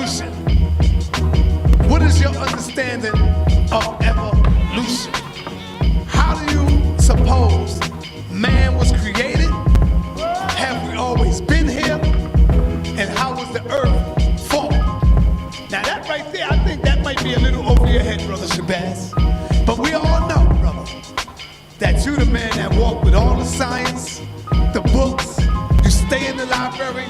evolution. What is your understanding of evolution? How do you suppose man was created? Have we always been here? And how was the earth formed? Now that right there, I think that might be a little over your head, Brother Shabazz. But we all know, brother, that you're the man that walked with all the science, the books, you stay in the library,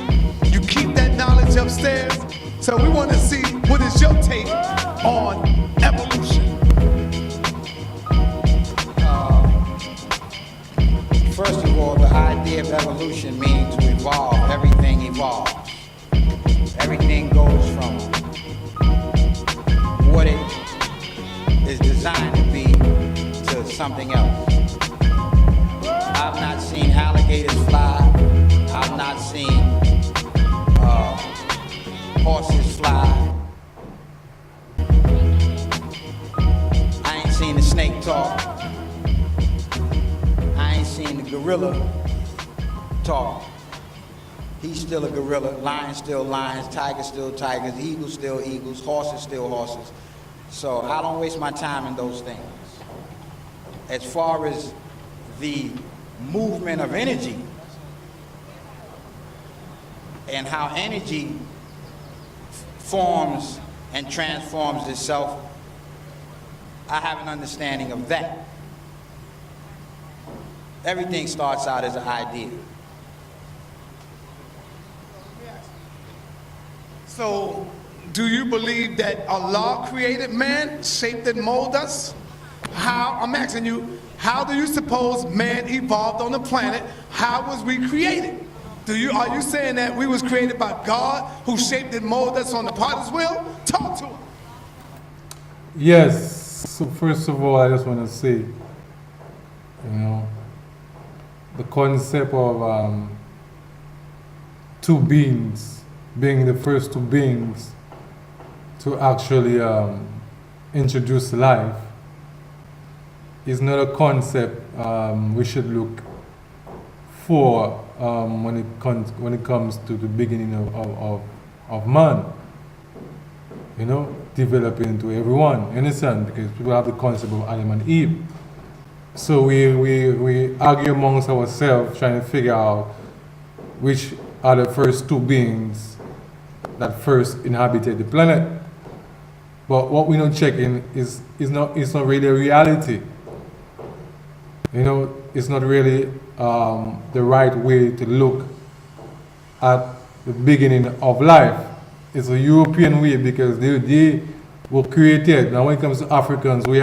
you keep that knowledge upstairs. So we want to see, what is your take on evolution? First of all, the idea of evolution means to evolve. Everything evolves. Everything goes from what it is designed to be to something else. I've not seen alligators fly. I've not seen horses fly. I ain't seen the snake talk. I ain't seen the gorilla talk. He's still a gorilla, lions still lions, tigers still tigers, eagles still eagles, horses still horses. So I don't waste my time in those things. As far as the movement of energy and how energy forms and transforms itself, I have an understanding of that. Everything starts out as an idea. So, do you believe that Allah created man, shaped and molded us? How, I'm asking you, how do you suppose man evolved on the planet? How was we created? Are you saying that we was created by God who shaped and molded us on the potter's wheel? Talk to him. Yes. So first of all, I just want to say, the concept of two beings being the first two beings to actually introduce life is not a concept we should look for when it comes to the beginning of man, developing into everyone. You understand? Because people have the concept of Adam and Eve. So we argue amongst ourselves trying to figure out which are the first two beings that first inhabited the planet. But what we're not checking is not really a reality. It's not really the right way to look at the beginning of life. It's a European way because they were created. Now when it comes to Africans, we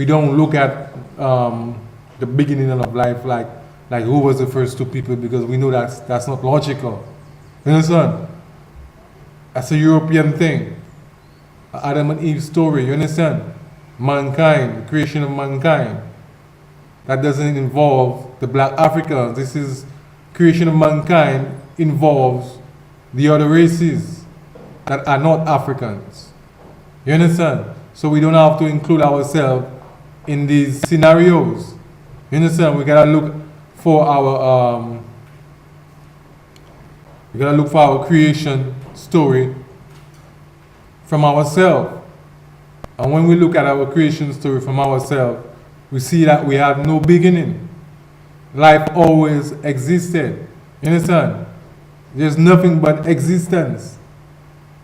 don't look at the beginning of life like who was the first two people, because we know that's not logical. You understand? That's a European thing. Adam and Eve story, you understand? Mankind, creation of mankind. That doesn't involve the black Africans. This is creation of mankind involves the other races that are not Africans. You understand? So we don't have to include ourselves in these scenarios. You understand? We gotta look for our creation story from ourselves. And when we look at our creation story from ourselves, we see that we have no beginning. Life always existed. You understand? There's nothing but existence.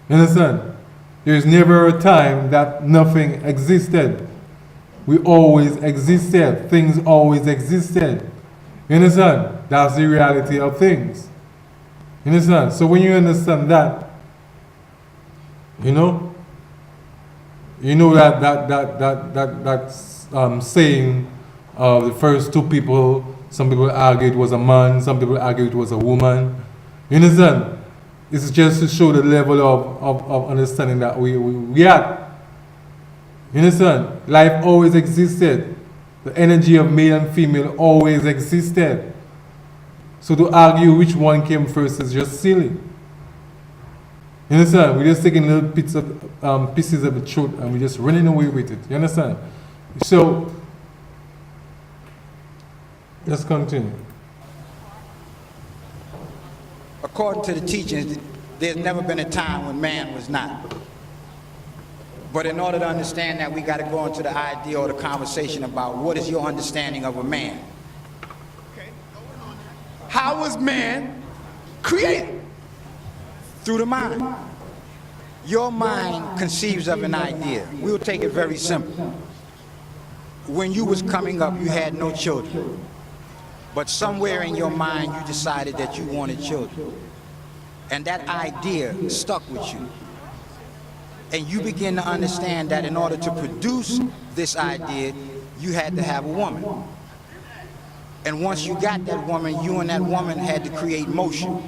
You understand? There's never a time that nothing existed. We always existed. Things always existed. You understand? That's the reality of things. You understand? So when you understand that, that saying the first two people, some people argue it was a man, some people argue it was a woman. You understand? It's just to show the level of understanding that we had. You understand? Life always existed. The energy of male and female always existed. So to argue which one came first is just silly. You understand? We're just taking little pieces of the truth and we're just running away with it. You understand? So, let's continue. According to the teachings, there's never been a time when man was not. But in order to understand that, we got to go into the idea or the conversation about what is your understanding of a man. How was man created? Through the mind. Your mind conceives of an idea. We'll take it very simple. When you was coming up, you had no children. But somewhere in your mind, you decided that you wanted children. And that idea stuck with you. And you begin to understand that in order to produce this idea, you had to have a woman. And once you got that woman, you and that woman had to create motion.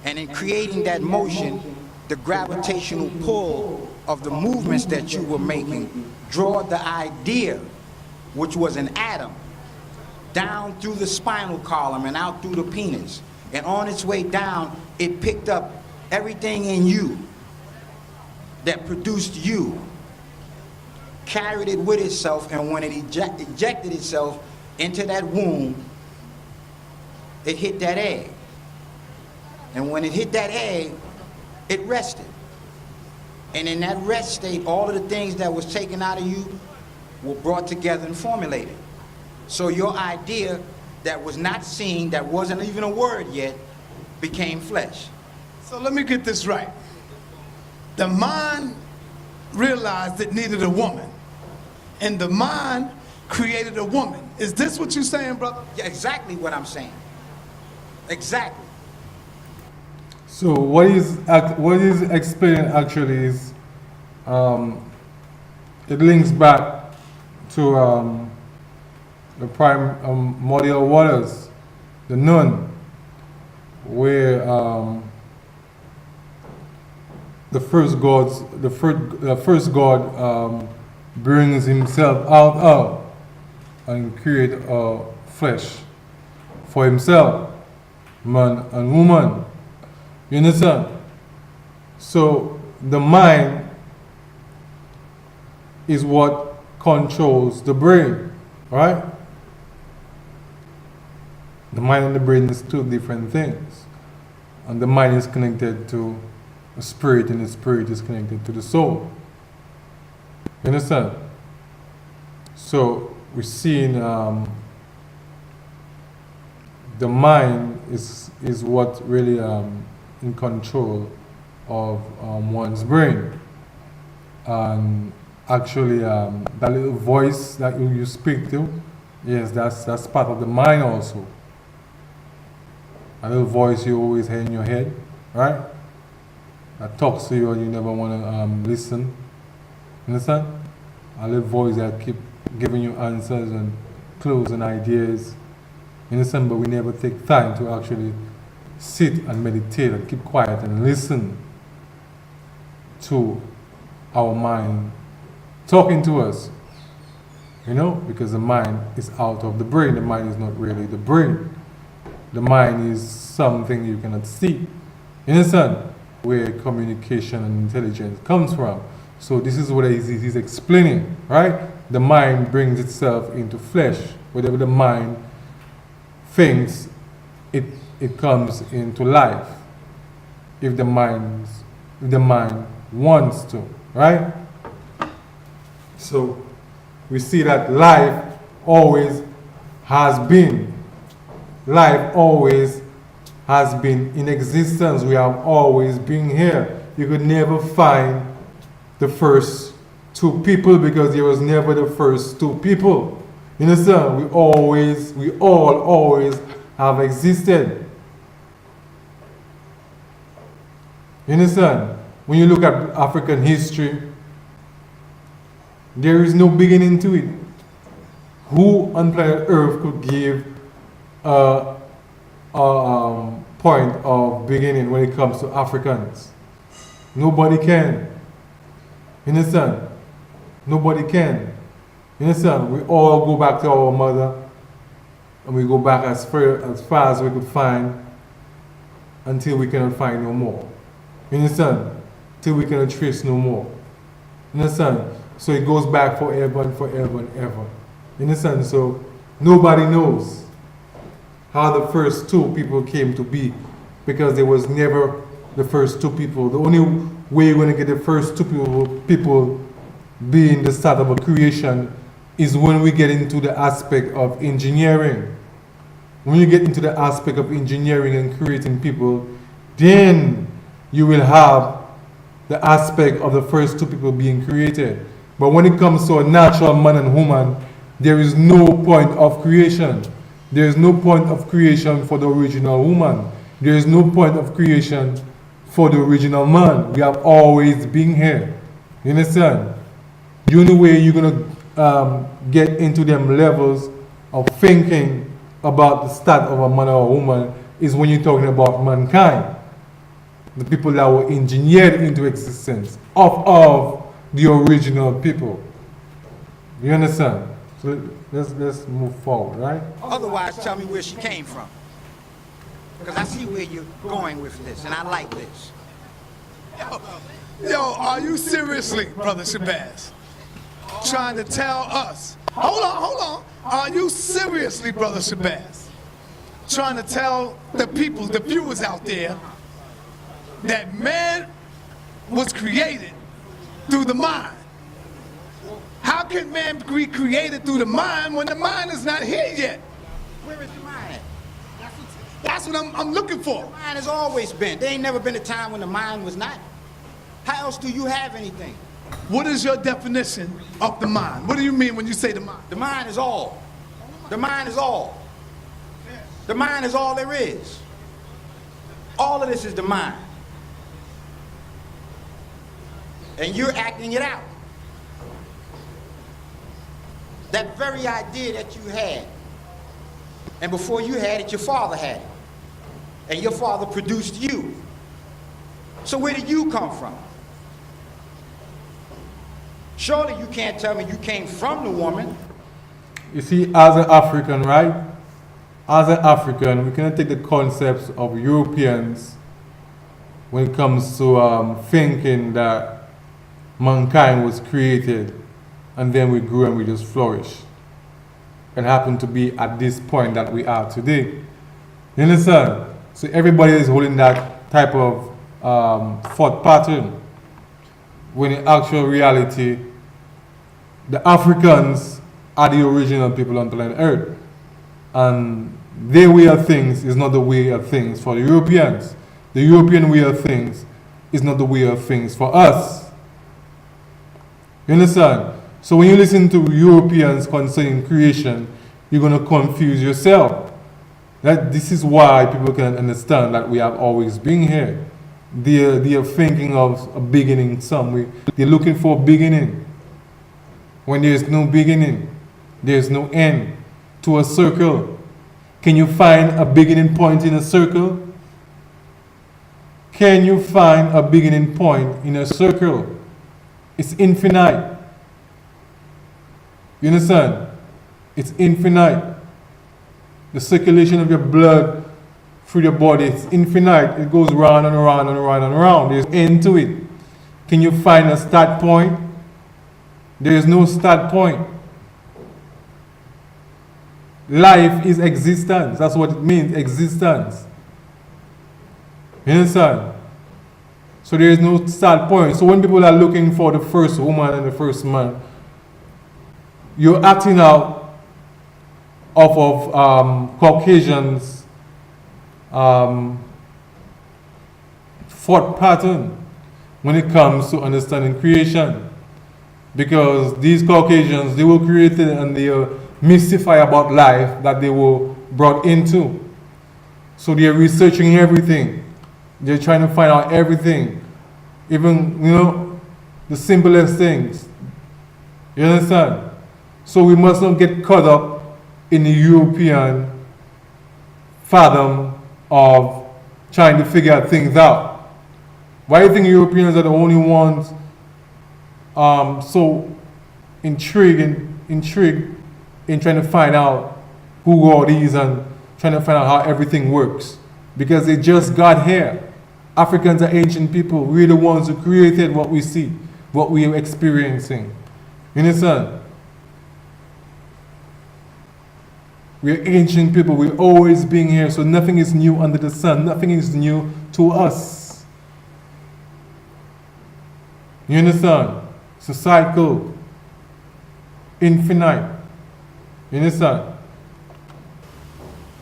And in creating that motion, the gravitational pull of the movements that you were making draw the idea, which was an atom, down through the spinal column and out through the penis. And on its way down, it picked up everything in you that produced you, carried it with itself, and when it ejected itself into that womb, it hit that egg. And when it hit that egg, it rested. And in that rest state, all of the things that was taken out of you were brought together and formulated. So your idea that was not seen, that wasn't even a word yet, became flesh. So let me get this right. The mind realized it needed a woman, and the mind created a woman. Is this what you're saying, brother? Yeah, exactly what I'm saying. Exactly. So what is explaining actually is it links back to the primordial waters, the Nun, where the first God brings himself out of and create a flesh for himself, man and woman. You understand? So the mind is what controls the brain, right? The mind and the brain is two different things. And the mind is connected to the spirit, and the spirit is connected to the soul. You understand? So we're seeing the mind is what really in control of one's brain. And actually that little voice that you speak to, yes, that's part of the mind also. A little voice you always hear in your head, right? That talks to you and you never want to listen. Understand? A little voice that keep giving you answers and clues and ideas. Understand? But we never take time to actually sit and meditate and keep quiet and listen to our mind talking to us. You know? Because the mind is out of the brain. The mind is not really the brain. The mind is something you cannot see. You understand? Where communication and intelligence comes from. So this is what he's explaining, right? The mind brings itself into flesh. Whatever the mind thinks, it comes into life. If the mind wants to, right? So we see that life always has been. Life always has been in existence. We have always been here. You could never find the first two people because there was never the first two people. You understand? We all always have existed. You understand? When you look at African history, there is no beginning to it. Who on planet Earth could give a point of beginning when it comes to Africans? Nobody can. You understand? Nobody can. You understand? We all go back to our mother, and we go back as far as we could find until we cannot find no more. You understand? Till we cannot trace no more. You understand? So it goes back forever and forever and ever. You understand? So nobody knows how the first two people came to be. because there was never the first two people. The only way you're going to get the first two people being the start of a creation is when we get into the aspect of engineering. When you get into the aspect of engineering and creating people, then you will have the aspect of the first two people being created. But when it comes to a natural man and woman, there is no point of creation. There is no point of creation for the original woman. There is no point of creation for the original man. We have always been here. You understand? The only way you're going to get into them levels of thinking about the start of a man or a woman is when you're talking about mankind. The people that were engineered into existence of the original people. You understand? So let's move forward, right? Otherwise, tell me where she came from. Because I see where you're going with this, and I like this. Yo, are you seriously, Brother Shabazz, trying to tell us? Hold on. Are you seriously, Brother Shabazz, trying to tell the people, the viewers out there, that man was created through the mind? How can man be created through the mind when the mind is not here yet? Where is the mind? That's what I'm looking for. The mind has always been. There ain't never been a time when the mind was not. How else do you have anything? What is your definition of the mind? What do you mean when you say the mind? The mind is all. The mind is all. The mind is all there is. All of this is the mind. And you're acting it out. That very idea that you had, and before you had it, your father had it. And your father produced you. So where did you come from? Surely you can't tell me you came from the woman. You see, as an African, right? As an African, we cannot take the concepts of Europeans when it comes to thinking that mankind was created and then we grew and we just flourished and happen to be at this point that we are today. You understand? So everybody is holding that type of thought pattern, when in actual reality, the Africans are the original people on planet Earth. And their way of things is not the way of things for the Europeans. The European way of things is not the way of things for us. You understand? So when you listen to Europeans concerning creation, you're going to confuse yourself. That this is why people can understand that we have always been here. They are thinking of a beginning somewhere. They're looking for a beginning. When there's no beginning, there's no end to a circle. Can you find a beginning point in a circle? Can you find a beginning point in a circle? It's infinite. You understand? It's infinite. The circulation of your blood through your body, it's infinite. It goes round and around and around and around. There's end to it. Can you find a start point? There is no start point. Life is existence. That's what it means, existence. You understand? So there is no start point. So when people are looking for the first woman and the first man, you're acting out off of Caucasians' thought pattern when it comes to understanding creation. Because these Caucasians, they were created and they mystify about life that they were brought into. So they're researching everything. They're trying to find out everything. Even, the simplest things. You understand? So we must not get caught up in the European fathom of trying to figure things out. Why do you think Europeans are the only ones so intrigued in trying to find out who God is and trying to find out how everything works? Because they just got here. Africans are ancient people. We're the ones who created what we see, what we are experiencing. You understand? We're ancient people. We've always been here, so nothing is new under the sun. Nothing is new to us. You understand? It's a cycle. Infinite. You understand?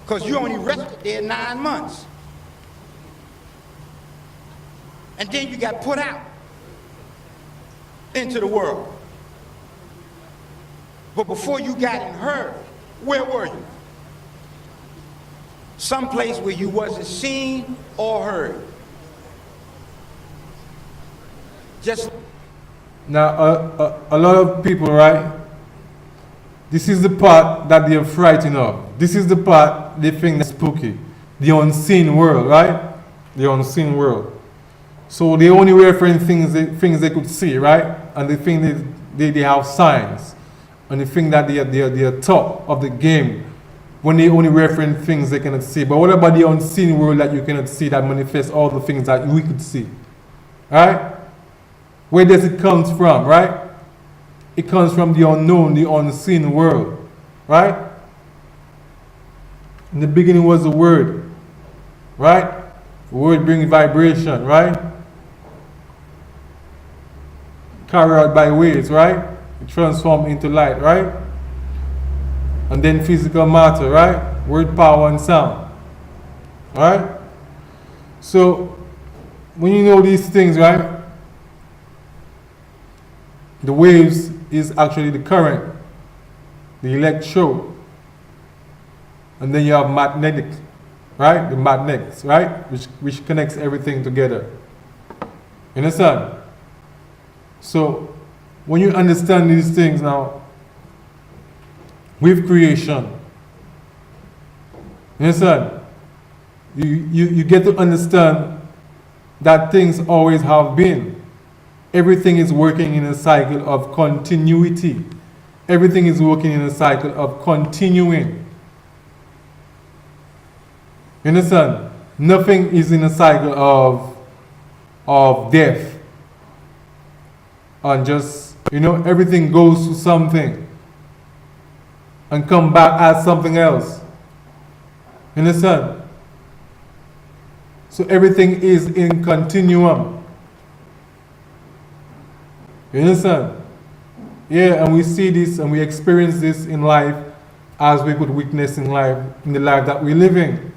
Because you only rested there 9 months. And then you got put out into the world. But before you got in her, where were you? Someplace where you wasn't seen or heard. Just now, a lot of people, right? This is the part that they're frightened of. This is the part they think is spooky. The unseen world, right? The unseen world. So they only reference things they could see, right? And they think they have signs. And they think that they are top of the game when they only reference things they cannot see. But what about the unseen world that you cannot see that manifests all the things that we could see? Right? Where does it come from, right? It comes from the unknown, the unseen world, right? In the beginning was the Word, right? The Word brings vibration, right? Carried out by waves, right? It transforms into light, right? And then physical matter, right? Word, power, and sound, right? So, when you know these things, right? The waves is actually the current, the electro, and then you have magnetic, right? The magnets, right? Which connects everything together. You understand? So, when you understand these things now, with creation, you understand? You get to understand that things always have been. Everything is working in a cycle of continuity. Everything is working in a cycle of continuing. You understand? Nothing is in a cycle of death. And just, everything goes to something and come back as something else. You understand? So everything is in continuum. You understand? Yeah, and we see this and we experience this in life as we could witness in the life that we're living.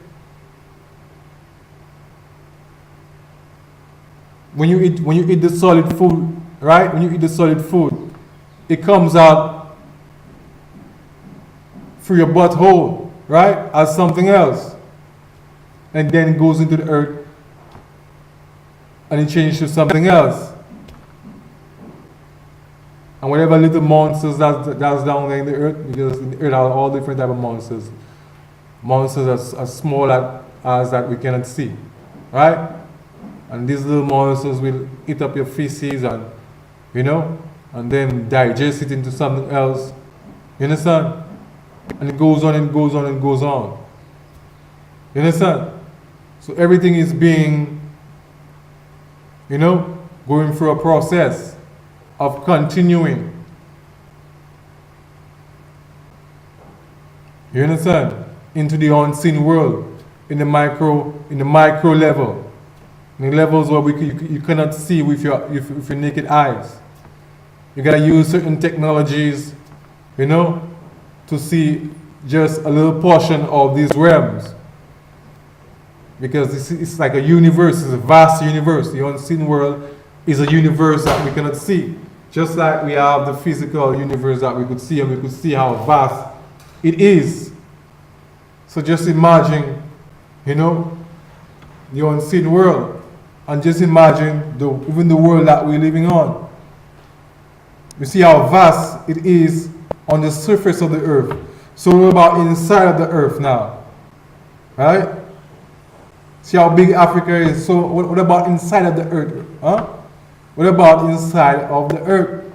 When you eat the solid food, right? When you eat the solid food, it comes out through your butthole, right? As something else. And then it goes into the earth and it changes to something else. And whatever little monsters that's down there in the earth, because in the earth are all different type of monsters. Monsters as small as that we cannot see, right? And these little monsters will eat up your feces and, and then digest it into something else. You understand? And it goes on and goes on and goes on. You understand? So everything is being, going through a process of continuing. You understand? Into the unseen world, in the micro level. In the levels where you cannot see with your naked eyes. You gotta use certain technologies, to see just a little portion of these realms. Because it's like a universe, it's a vast universe. The unseen world is a universe that we cannot see. Just like we have the physical universe that we could see, and we could see how vast it is. So just imagine, the unseen world. And just imagine even the world that we're living on. You see how vast it is on the surface of the earth. So what about inside of the earth now? Right? See how big Africa is. So what about inside of the earth? Huh? What about inside of the earth?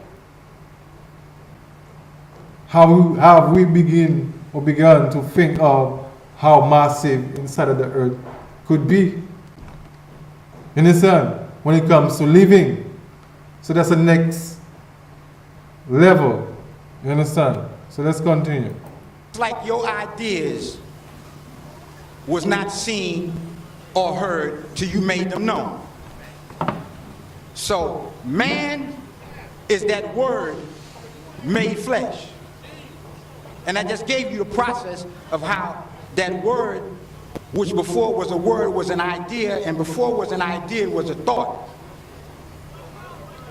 How have we begun to think of how massive inside of the earth could be? You understand? When it comes to living. So that's the next level. You understand? So let's continue. It's like your ideas was not seen or heard till you made them known. So man is that word made flesh. And I just gave you the process of how that word, which before was a word, was an idea, and before was an idea was a thought,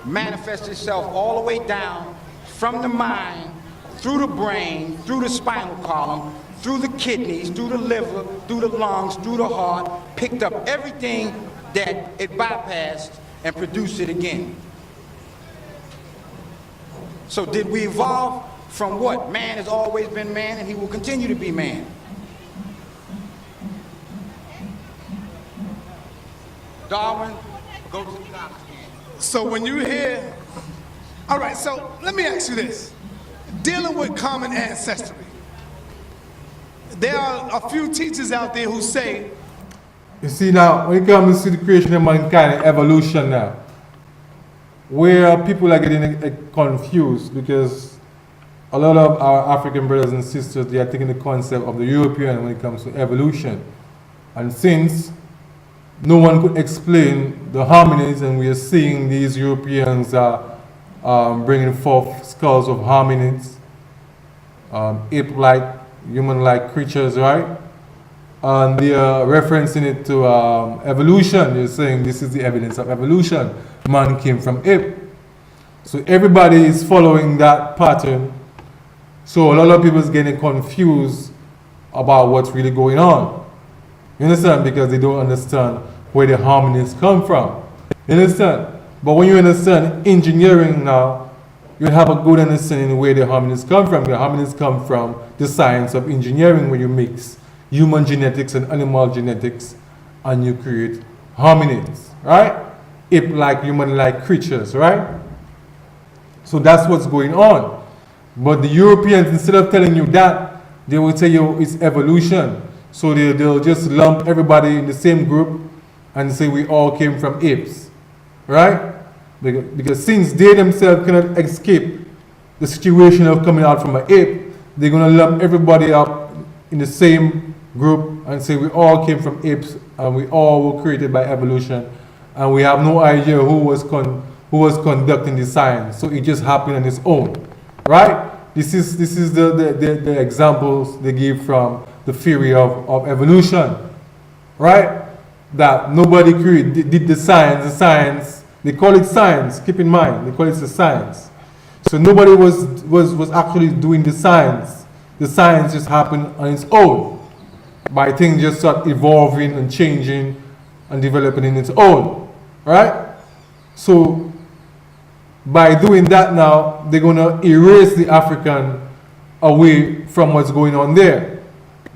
manifests itself all the way down from the mind, through the brain, through the spinal column, through the kidneys, through the liver, through the lungs, through the heart, picked up everything that it bypassed and produced it again. So did we evolve from what? Man has always been man, and he will continue to be man. Darwin, go to the garbage can. So when you hear, all right, so let me ask you this. Dealing with common ancestry, there are a few teachers out there who say, You see now, when it comes to the creation of mankind and evolution now, where people are getting confused because a lot of our African brothers and sisters, they are taking the concept of the European when it comes to evolution. And since no one could explain the hominids, and we are seeing these Europeans bringing forth skulls of hominids, ape-like, human-like creatures, right? And they are referencing it to evolution. They're saying this is the evidence of evolution. Man came from ape. So everybody is following that pattern. So a lot of people is getting confused about what's really going on. You understand? Because they don't understand where the hominids come from. You understand? But when you understand engineering now, you have a good understanding where the hominids come from. The hominids come from the science of engineering, where you mix human genetics and animal genetics and you create hominids, right? Ape-like, human-like creatures, right? So that's what's going on. But the Europeans, instead of telling you that, they will tell you it's evolution. So they'll just lump everybody in the same group and say we all came from apes, right? Because since they themselves cannot escape the situation of coming out from an ape, they're going to lump everybody up in the same group and say we all came from apes and we all were created by evolution, and we have no idea who was conducting the science. So it just happened on its own, right? This is the examples they give from the theory of evolution, right? That nobody did the science. They call it science. Keep in mind, they call it the science. So nobody was actually doing the science. The science just happened on its own, by things just start evolving and changing and developing in its own, right? So by doing that now, they're going to erase the African away from what's going on there,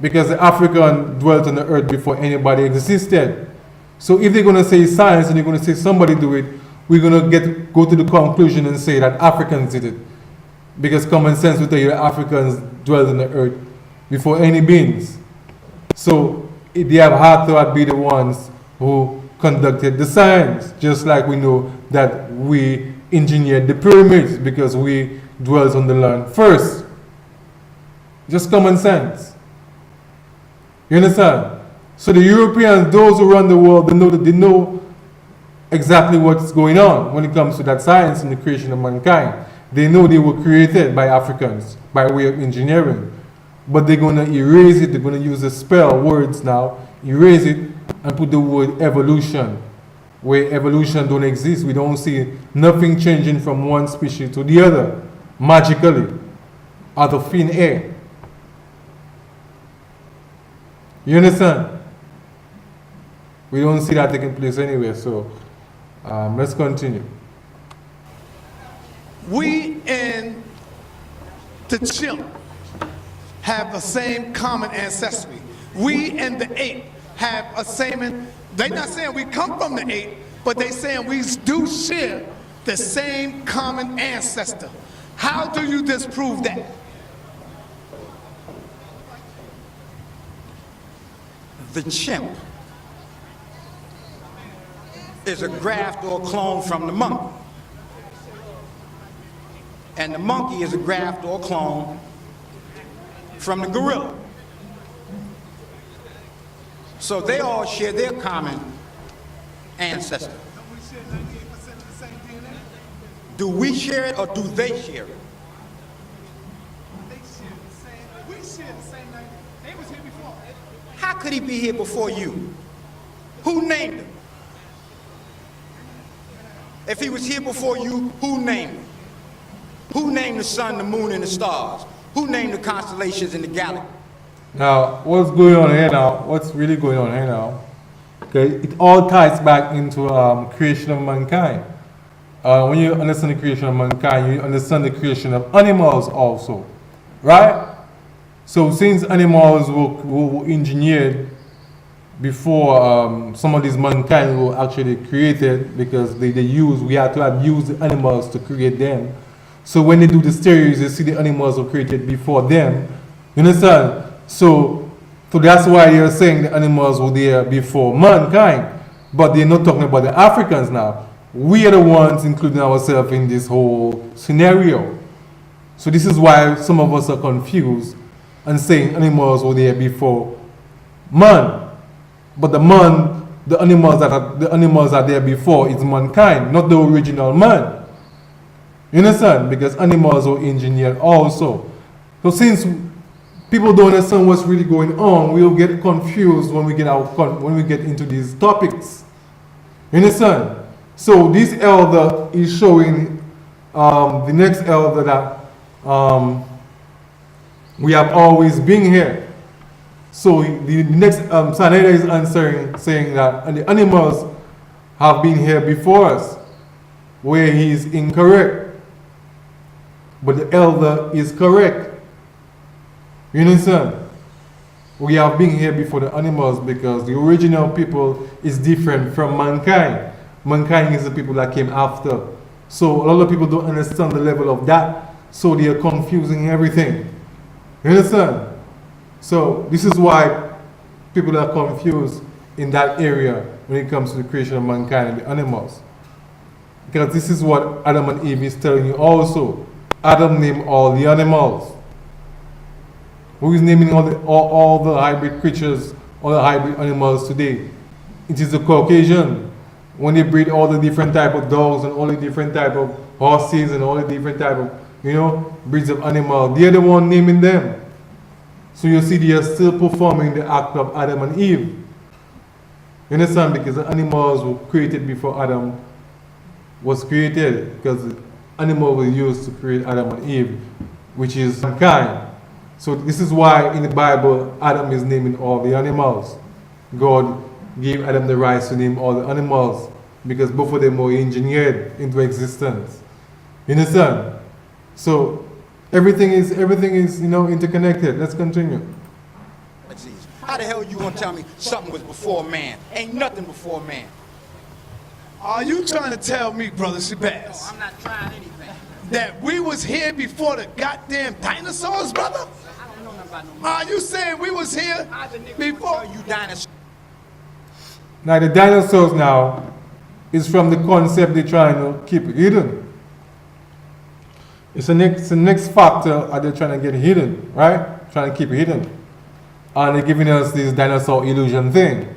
because the African dwelt on the earth before anybody existed. So if they're going to say science and they're going to say somebody do it, we're going to go to the conclusion and say that Africans did it, because common sense will tell you that Africans dwelt on the earth before any beings. So they have had to be the ones who conducted the science, just like we know that we engineered the pyramids because we dwelt on the land first. Just common sense. You understand? So the Europeans, those who run the world, they know exactly what's going on when it comes to that science and the creation of mankind. They know they were created by Africans by way of engineering. But they're going to erase it. They're going to use the spell words now, erase it, and put the word evolution, where evolution don't exist. We don't see nothing changing from one species to the other, magically, out of thin air. You understand? We don't see that taking place anywhere, so let's continue. we and the chimp have the same common ancestry. We and the ape have a same, they're not saying we come from the ape, but they saying we do share the same common ancestor. How do you disprove that? The chimp is a graft or a clone from the monkey. And the monkey is a graft or a clone from the gorilla. So they all share their common ancestor. Don't we share 98% of the same DNA? Do we share it or do they share it? They share the same. We share the same 90. They was here before. How could he be here before you? Who named him? If he was here before you, who named him? Who named the sun, the moon, and the stars? Who named the constellations in the galaxy? Now, what's going on here now? What's really going on here now? Okay, it all ties back into creation of mankind. When you understand the creation of mankind, you understand the creation of animals also, right? So since animals were engineered before some of these mankind were actually created, because we had to have used the animals to create them. So when they do the stereo, you see the animals were created before them. You understand? So that's why you're saying the animals were there before mankind. But they're not talking about the Africans now. We are the ones including ourselves in this whole scenario. So this is why some of us are confused and saying animals were there before man. But the animals that are there before is mankind, not the original man. You understand? Because animals were engineered also. So since people don't understand what's really going on, we'll get confused when we get into these topics. You understand? So this elder is showing the next elder that we have always been here. So the next Saneda is answering, saying that the animals have been here before us, where he is incorrect. But the elder is correct. You understand? We have been here before the animals because the original people is different from mankind. Mankind is the people that came after. So a lot of people don't understand the level of that, so they are confusing everything. You understand? So this is why people are confused in that area when it comes to the creation of mankind and the animals. Because this is what Adam and Eve is telling you also. Adam named all the animals. Who is naming all the hybrid creatures, all the hybrid animals today? It is the Caucasian. When they breed all the different type of dogs and all the different type of horses and all the different type of, breeds of animals, they're the one naming them. So you see they are still performing the act of Adam and Eve. You understand? Because the animals were created before Adam was created. Because the animal was used to create Adam and Eve, which is mankind. So this is why in the Bible, Adam is naming all the animals. God gave Adam the rights to name all the animals because both of them were engineered into existence. You understand? So everything is interconnected. Let's continue. How the hell you gonna tell me something was before man? Ain't nothing before man. Are you trying to tell me, Brother Shabazz, No, I'm not trying anything. that we was here before the goddamn dinosaurs, brother? I don't know nothing about no. Are you saying we was here How the nigga before? tell you dinosaurs? Now the dinosaurs now is from the concept they're trying to keep hidden. It's the next factor that they're trying to get hidden, right? Trying to keep hidden. And they're giving us this dinosaur illusion thing.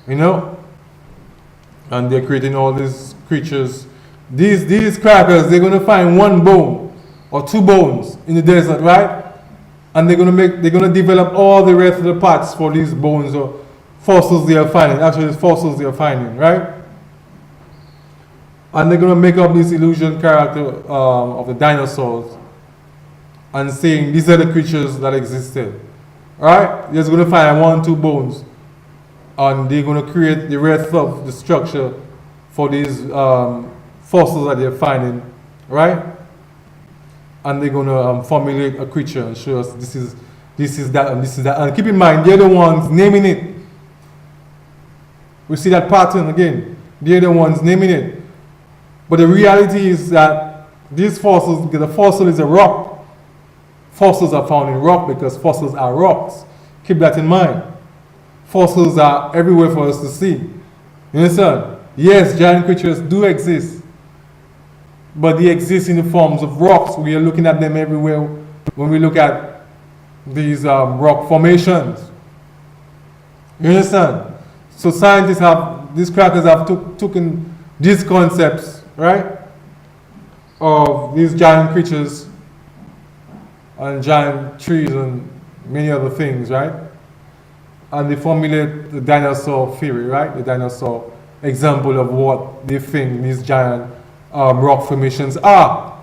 And they're creating all these creatures. These crackers, they're gonna find one bone or two bones in the desert, right? And they're gonna develop all the rest of the parts for these bones or fossils they are finding. Actually, it's fossils they are finding, right? And they're gonna make up this illusion character of the dinosaurs and saying these are the creatures that existed. Right? They're gonna find one, two bones. And they're gonna create the rest of the structure for these fossils that they're finding, right? And they're gonna formulate a creature and show us this is that and this is that. And keep in mind, they're the ones naming it. We see that pattern again. They're the ones naming it. But the reality is that these fossils, because the fossil is a rock. Fossils are found in rock because fossils are rocks. Keep that in mind. Fossils are everywhere for us to see. You understand? Yes, giant creatures do exist. But they exist in the forms of rocks. We are looking at them everywhere when we look at these rock formations. You understand? So scientists have, these crackers have taken these concepts, right, of these giant creatures and giant trees and many other things, right? And they formulate the dinosaur theory, right? The dinosaur example of what they think these giant rock formations are.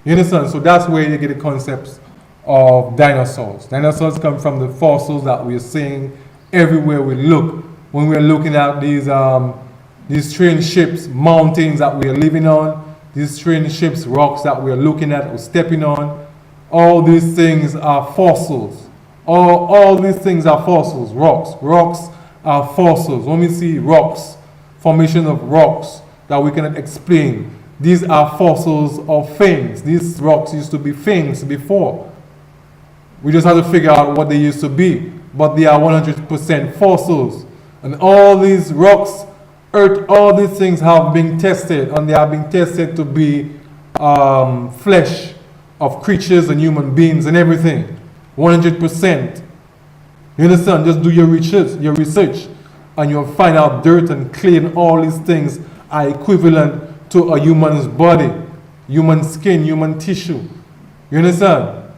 You understand? So that's where you get the concepts of dinosaurs. Dinosaurs come from the fossils that we're seeing everywhere we look. When we're looking at these strange shapes, mountains that we're living on, these strange shapes, rocks that we're looking at or stepping on, all these things are fossils. All these things are fossils, rocks are fossils. When we see rocks, formation of rocks that we cannot explain, these are fossils of things. These rocks used to be things before. We just have to figure out what they used to be, but they are 100% fossils. And all these rocks, earth, all these things have been tested, and they have been tested to be flesh of creatures and human beings and everything. 100%. You understand? Just do your research, and you'll find out dirt and clay and all these things are equivalent to a human's body, human skin, human tissue. You understand?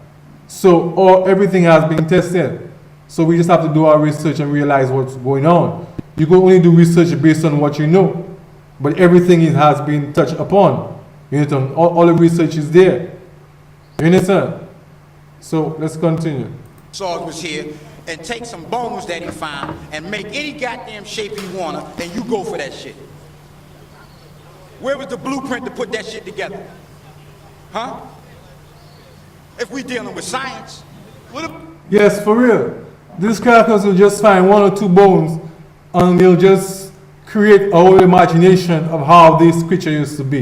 So everything has been tested. So we just have to do our research and realize what's going on. You can only do research based on what you know, but everything has been touched upon. You understand? All the research is there. You understand? So let's continue. Saws was here and take some bones that he found and make any goddamn shape he wanna, and you go for that shit. Where was the blueprint to put that shit together? Huh? If we dealing with science, Yes, for real. These crackers will just find one or two bones and they'll just create a whole imagination of how this creature used to be.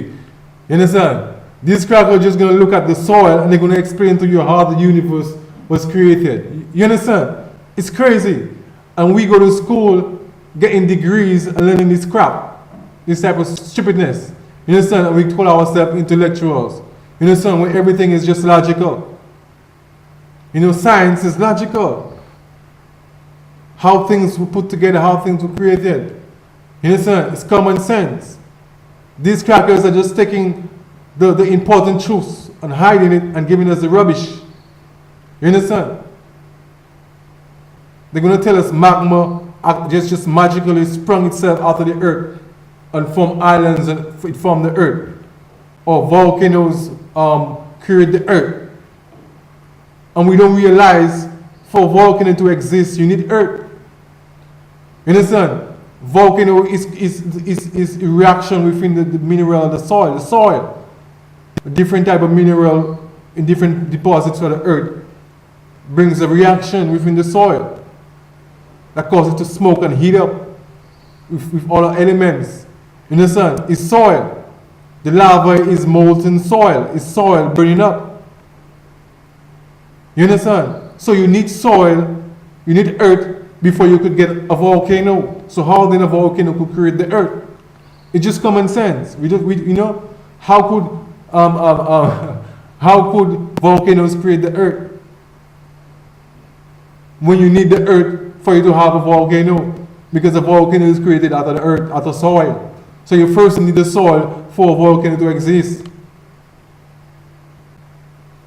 You understand? These crackers are just going to look at the soil and they're going to explain to you how the universe was created. You understand? It's crazy. And we go to school getting degrees and learning this crap. This type of stupidness. You understand? And we call ourselves intellectuals. You understand? When everything is just logical. You know, science is logical. How things were put together, how things were created. You understand? It's common sense. These crackers are just taking the important truths and hiding it and giving us the rubbish. You understand? They're going to tell us magma just magically sprung itself out of the earth and formed islands and it formed the earth. Or volcanoes created the earth. And we don't realize for a volcano to exist, you need earth. You understand? Volcano is a reaction within the mineral of the soil. A different type of mineral in different deposits of the earth brings a reaction within the soil that causes it to smoke and heat up with all the elements. You understand? It's soil. The lava is molten soil. It's soil burning up. You understand? So you need soil, you need earth before you could get a volcano. So how then a volcano could create the earth? It's just common sense. You know, how could volcanoes create the earth when you need the earth for you to have a volcano? Because a volcano is created out of the earth, out of soil. So you first need the soil for a volcano to exist.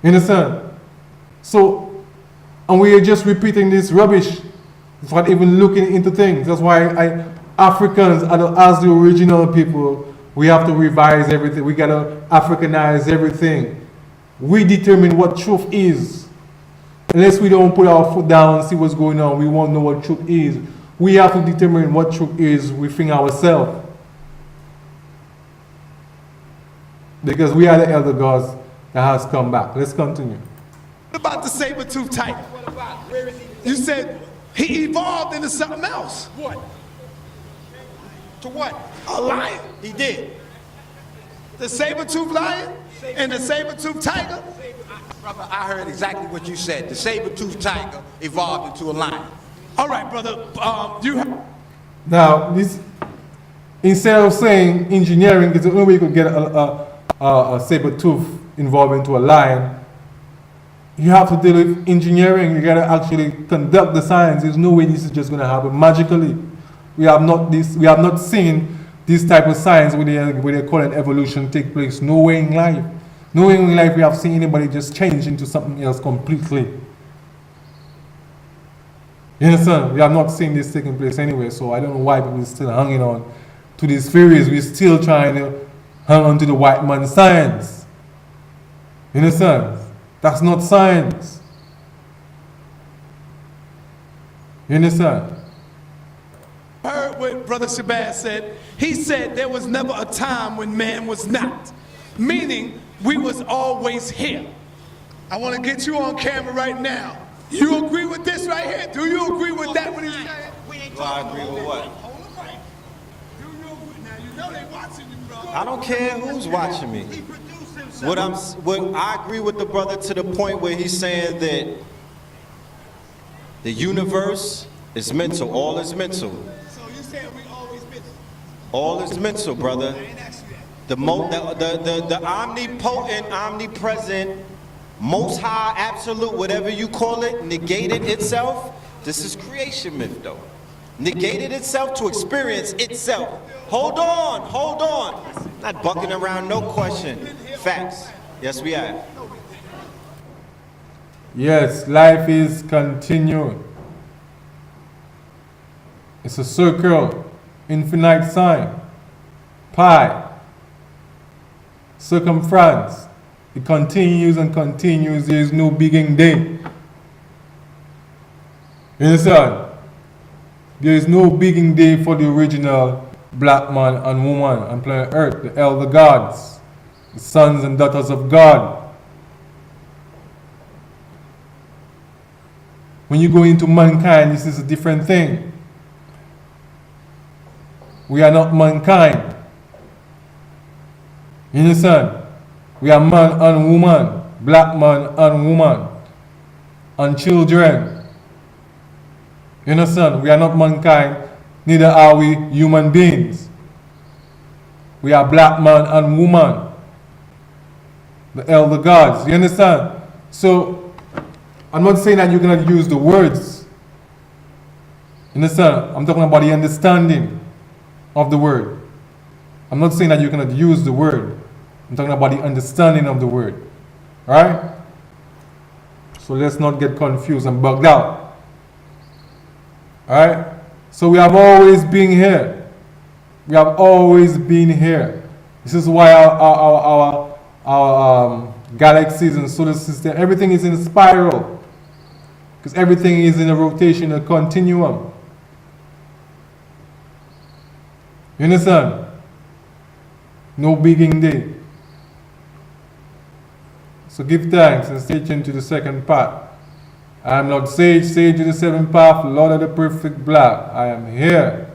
You understand? So, and we are just repeating this rubbish without even looking into things. That's why Africans, as the original people, we have to revise everything. We gotta Africanize everything. We determine what truth is. Unless we don't put our foot down and see what's going on, we won't know what truth is. We have to determine what truth is within ourselves. Because we are the elder gods that has come back. Let's continue. What about the saber-toothed tiger? what about? Where is he? You said he evolved into something else. What? To what? A lion. He did. The saber-toothed lion and the saber-toothed tiger. Brother, I heard exactly what you said. The saber-toothed tiger evolved into a lion. All right, brother. Now, this, instead of saying engineering is the only way you could get a saber tooth involved into a lion, You have to deal with engineering. You gotta actually conduct the science. There's no way this is just gonna happen magically. We have not seen this type of science where they call it evolution take place. Nowhere in life. Nowhere in life we have seen anybody just change into something else completely. You understand? We have not seen this taking place anyway, so I don't know why people are still hanging on to these theories. We're still trying to hang on to the white man's science. You understand? That's not science. You understand? Heard what Brother Shabazz said. He said there was never a time when man was not, meaning we was always here. I want to get you on camera right now. You agree with this right here? Do you agree with that what he's saying? Do I agree with what? Hold on, right. Do you agree? Now you know they watching you, bro. I don't care who's watching me. What I agree with the brother to the point where he's saying that the universe is mental. All is mental. So you saying we always mental? All is mental, brother. I ain't asked you that. The omnipotent, omnipresent, most high, absolute, whatever you call it, negated itself. This is creation myth, though. Negated itself to experience itself. Hold on, hold on. Not bucking around, no question. Facts. Yes, we have. Yes, life is continuing. It's a circle, infinite sign, pi, circumference. It continues and continues. There is no beginning day. You understand? There is no beginning day for the original black man and woman on planet Earth, the elder gods, the sons and daughters of God. When you go into mankind, this is a different thing. We are not mankind. You understand? We are man and woman, black man and woman, and children. You understand? We are not mankind, neither are we human beings. We are black man and woman, the elder gods. You understand? So, I'm not saying that you're going to use the words. You understand? I'm talking about the understanding of the word. I'm not saying that you're going to use the word. I'm talking about the understanding of the word. Alright? So let's not get confused and bugged out. Alright? So we have always been here. We have always been here. This is why our galaxies and solar system, everything is in a spiral. Because everything is in a rotation, a continuum. You understand? No beginning day. So give thanks and stay tuned to the second part. I am Lord Sage, Sage of the Seventh Path, Lord of the Perfect Black. I am here